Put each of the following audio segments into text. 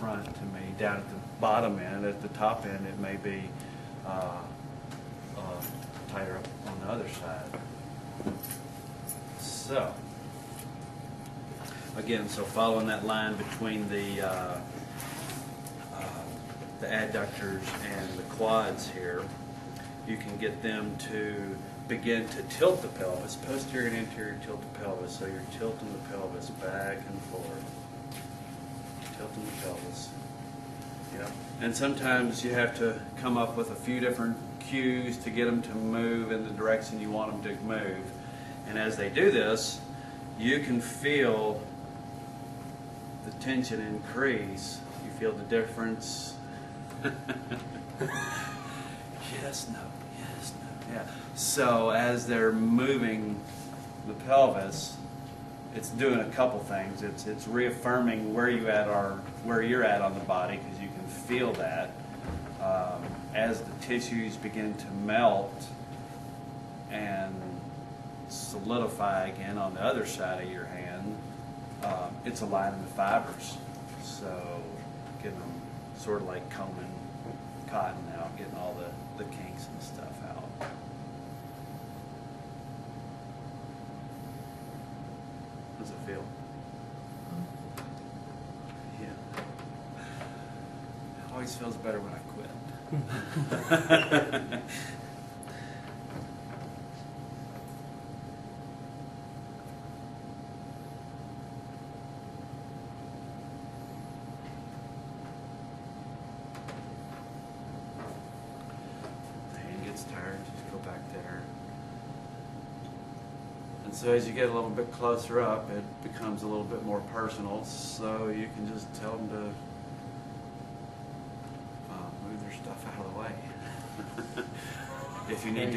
front to me. Down at the bottom end, at the top end, it may be tighter up on the other side. So, again, so following that line between the adductors and the quads here, you can get them to begin to tilt the pelvis, posterior and anterior tilt the pelvis, so you're tilting the pelvis back and forth, tilting the pelvis. Yep. And sometimes you have to come up with a few different cues to get them to move in the direction you want them to move. And as they do this, you can feel the tension increase. You feel the difference. Yes, no, yes, no, yeah. So as they're moving the pelvis, it's doing a couple things. It's reaffirming where you're at on the body, because you can feel that as the tissues begin to melt and solidify again on the other side of your hand. It's aligning the fibers, so getting them sort of like combing cotton out, getting all the kinks and stuff out. How does it feel? Yeah. It always feels better when I quit. Tired, just go back there. And so as you get a little bit closer up, it becomes a little bit more personal, so you can just tell them to move their stuff out of the way. If you need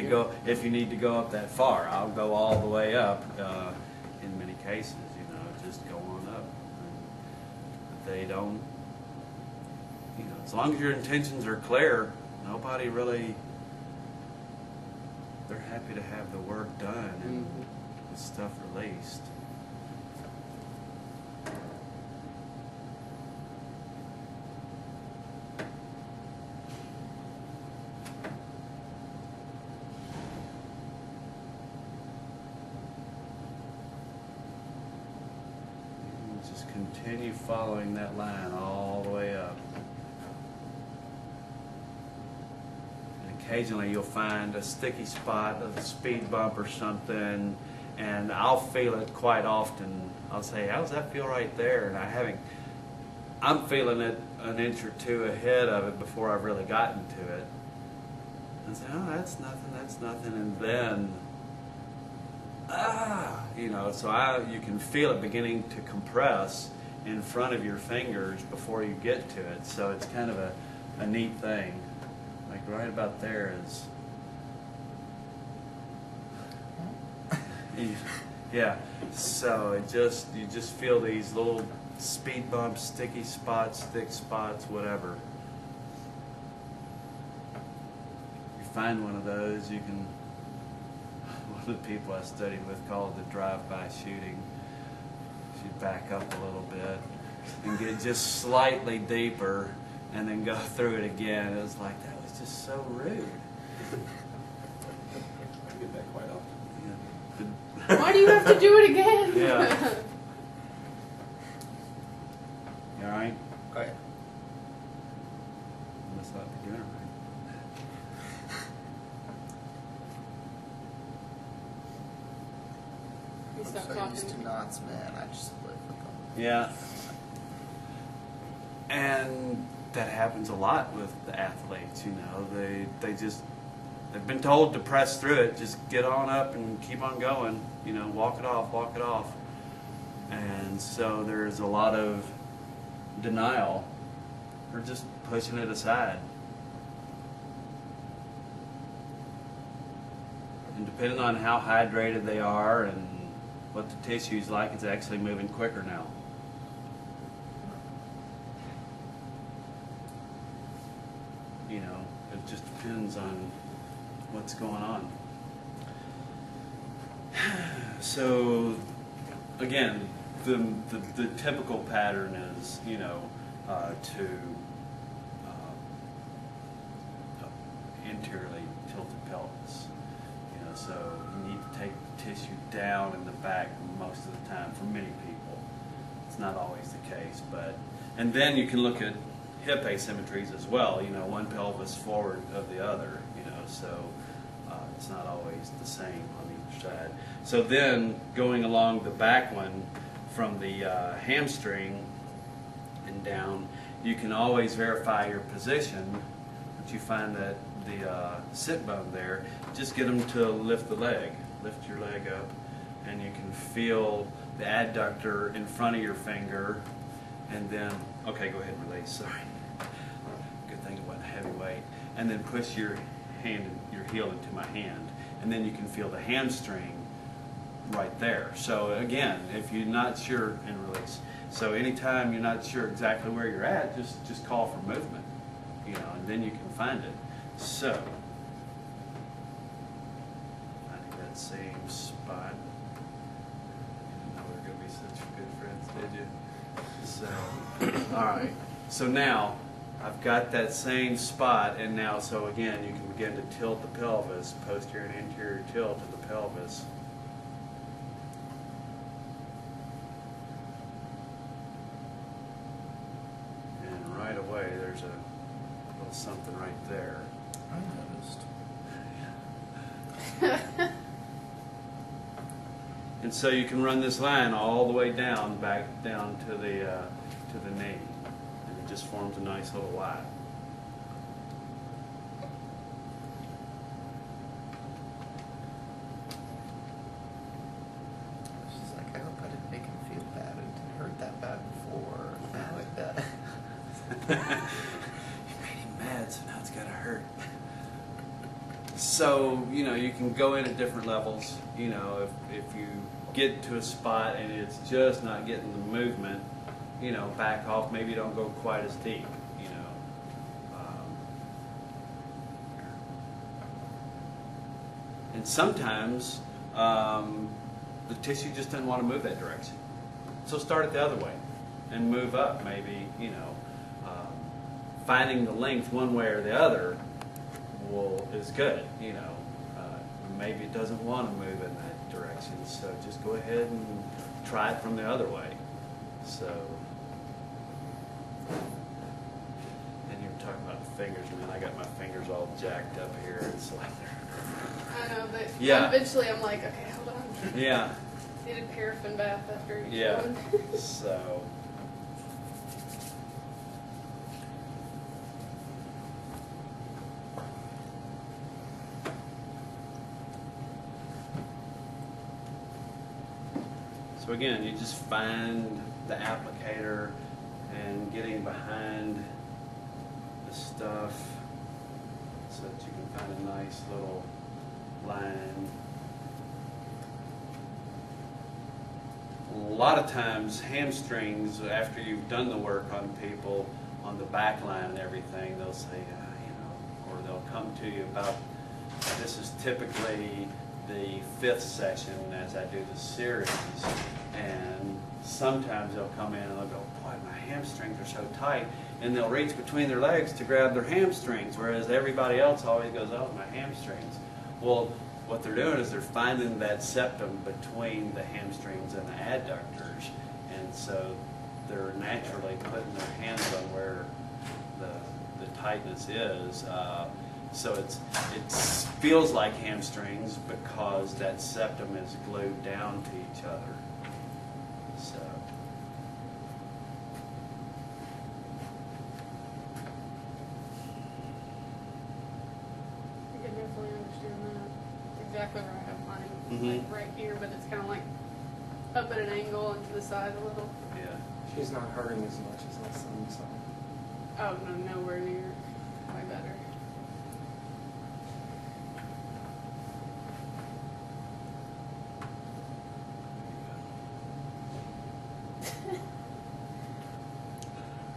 to go up that far, I'll go all the way up in many cases, just go on up. But they don't, as long as your intentions are clear, nobody really, they're happy to have the work done and the stuff released. And just continue following that line all the way up. Occasionally you'll find a sticky spot, a speed bump or something, and I'll feel it quite often. I'll say, how does that feel right there? And I'm feeling it an inch or two ahead of it before I've really gotten to it. And say, oh, that's nothing. And then, so you can feel it beginning to compress in front of your fingers before you get to it. So it's kind of a neat thing. Like right about there is, yeah. So you just feel these little speed bumps, sticky spots, thick spots, whatever. If you find one of those, you can. One of the people I studied with called it the drive-by shooting. She'd back up a little bit and get just slightly deeper, and then go through it again. It was like that. Just so rude. I get that quite often. Yeah. Why do you have to do it again? Yeah. You all right? Right. You must not be doing it right. You stop I'm so used to talking. knots, man. I just live with them. Yeah. And that happens a lot with the athletes, they've been told to press through it, just get on up and keep on going, walk it off. And so there's a lot of denial or just pushing it aside. And depending on how hydrated they are and what the tissue's like, it's actually moving quicker now. It just depends on what's going on. So, again, the typical pattern is, to interiorly tilted pelvis. You know, so you need to take the tissue down in the back most of the time for many people. It's not always the case, but and then you can look at hip asymmetries as well. You know, one pelvis forward of the other. You know, so it's not always the same on each side. So then going along the back one from the hamstring and down, you can always verify your position. Once you find that the sit bone there, just get them to lift the leg. Lift your leg up, and you can feel the adductor in front of your finger, and then, okay, go ahead and release, sorry. Good thing it wasn't heavy weight. And then push your hand, your heel into my hand, and then you can feel the hamstring right there. So again, if you're not sure, and release. So anytime you're not sure exactly where you're at, just call for movement, you know, and then you can find it. So, finding that same spot. You didn't know we were going to be such good friends, did you? So, all right. So now, I've got that same spot, and now, so again, you can begin to tilt the pelvis, posterior and anterior tilt of the pelvis. And right away, there's a little something right there. I noticed. And so you can run this line all the way down, back down to the knee, and it just forms a nice little Y. She's like, I hope I didn't make him feel bad. It didn't hurt that bad before. Or anything like that. You made him mad, so now it's got to hurt. So, you know, you can go in at different levels. You know, if you get to a spot and it's just not getting the movement, you know, back off. Maybe don't go quite as deep, you know. And sometimes the tissue just doesn't want to move that direction. So start it the other way and move up, maybe, you know. Finding the length one way or the other is good, you know. Maybe it doesn't want to move in that direction, so just go ahead and try it from the other way. So, and you were talking about the fingers, man. I got my fingers all jacked up here. It's like I know, but Yeah. eventually I'm like, okay, hold on. yeah, Need a paraffin bath after each yeah. one. So. So again, you just find the applicator and getting behind the stuff so that you can find a nice little line. A lot of times hamstrings, after you've done the work on people on the back line and everything, they'll say, you know, or they'll come to you about, this is typically the 5th session as I do the series, and sometimes they'll come in and they'll go, boy, my hamstrings are so tight, and they'll reach between their legs to grab their hamstrings, whereas everybody else always goes, oh, my hamstrings. Well, what they're doing is they're finding that septum between the hamstrings and the adductors, and so they're naturally putting their hands on where the tightness is. So it feels like hamstrings because that septum is glued down to each other. So. I can definitely understand that. Exactly where I have mine, Mhm. like right here, but it's kind of like up at an angle and to the side a little. Yeah. She's not hurting as much as my son, so. Oh, no, nowhere near. Way better.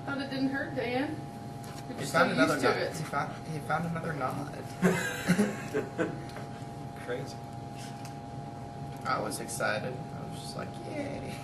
Thought it didn't hurt, Dan. You're He just found so another used to knot. it. He found another knot. Crazy. I was excited. I was just like, yay.